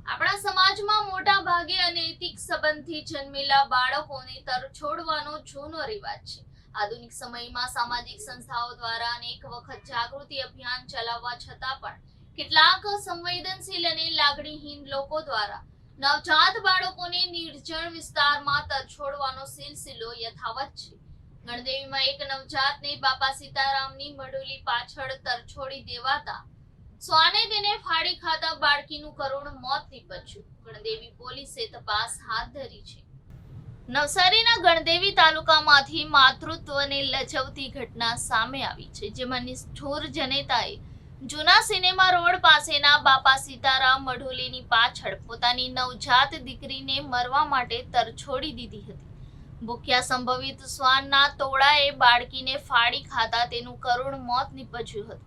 આપણા સમાજમાં મોટા ભાગે અનૈતિક સંબંધથી જન્મેલા બાળકોને તરછોડવાનો જૂનો રિવાજ છે. આધુનિક સમયમાં સામાજિક સંસ્થાઓ દ્વારા અનેક વખત જાગૃતિ અભિયાન ચલાવવા છતાં પણ કેટલાક સંવેદનશીલ અને લાગણીહીન લોકો દ્વારા નવજાત બાળકોને નિર્જન વિસ્તારમાં તરછોડવાનો સિલસિલો યથાવત છે. ગણદેવીમાં એક નવજાતને બાપા સીતારામની મઢોલી પાછળ તરછોડી દેવાતા શ્વાને તેને ફાડી ખાતા બાળકીનું કરુણ મોત નીપજ્યું. ગણદેવી પોલીસે તપાસ હાથ ધરી છે. નવસારીના ગણદેવી તાલુકામાંથી માતૃત્વને લજવતી ઘટના સામે આવી છે, જેમાં નિષ્ઠુર જનેતાએ જૂના સિનેમા રોડ પાસેના બાપા સીતારામ મઢોલીની પાછળ પોતાની નવજાત દીકરીને મરવા માટે તરછોડી દીધી હતી. ભૂખ્યા સંભવિત શ્વાનના ટોળાએ બાળકીને ફાડી ખાતા તેનું કરુણ મોત નીપજ્યું હતું.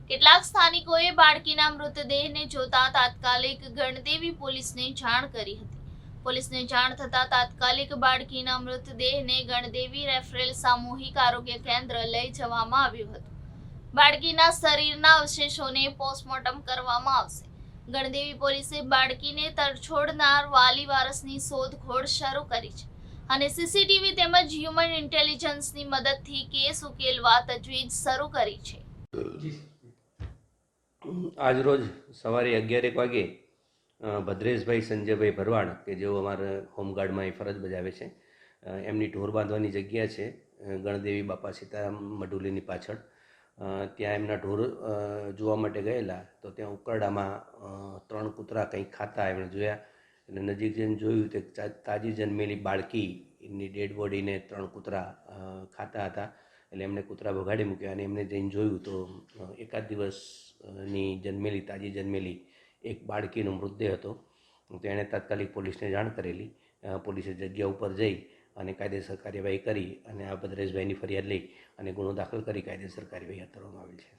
કેટલાક સ્થાનિકોએ બાળકીના મૃતદેહને જોતા તાત્કાલિક ગણદેવી પોલીસને જાણ કરી હતી. પોલીસને જાણ થતાં તાત્કાલિક બાળકીના મૃતદેહને ગણદેવી રેફરલ સામૂહિક આરોગ્ય કેન્દ્ર લઈ જવામાં આવ્યું હતું. બાળકીના શરીરના અવશેષોને પોસ્ટમોર્ટમ કરવામાં આવશે. ગણદેવી પોલીસે બાળકીને તરછોડનાર વાલી વારસની શોધખોળ શરૂ કરી છે અને સીસીટીવી તેમજ હ્યુમન ઇન્ટેલિજન્સની મદદથી કેસ ઉકેલવા તજવીજ શરૂ કરી છે. આજ રોજ સવારે 11 વાગે ભદ્રેશભાઈ સંજયભાઈ ભરવાડ કે જેઓ અમારા હોમગાર્ડમાં ફરજ બજાવે છે, એમની ઢોર બાંધવાની જગ્યા છે ગણદેવી બાપા સીતારામ મઢોલીની પાછળ. ત્યાં એમના ઢોર જોવા માટે ગયેલા તો ત્યાં ઉકરડામાં 3 કૂતરા કંઈક ખાતા એમણે જોયા. એટલે નજીક જઈને જોયું તે તાજી જન્મેલી બાળકીની ડેડ બોડીને 3 કૂતરા ખાતા હતા. એટલે એમણે કૂતરા ભગાડી મૂક્યા અને એમને જઈને જોયું તો એકાદ દિવસની તાજી જન્મેલી એક બાળકીનો મૃતદેહ હતો. તો એણે તાત્કાલિક પોલીસને જાણ કરેલી. પોલીસે જગ્યા ઉપર જઈ અને કાયદેસર કાર્યવાહી કરી અને આ ભદ્રેશભાઈની ફરિયાદ લઈ અને ગુનો દાખલ કરી કાયદેસર કાર્યવાહી હાથ ધરવામાં આવેલ છે.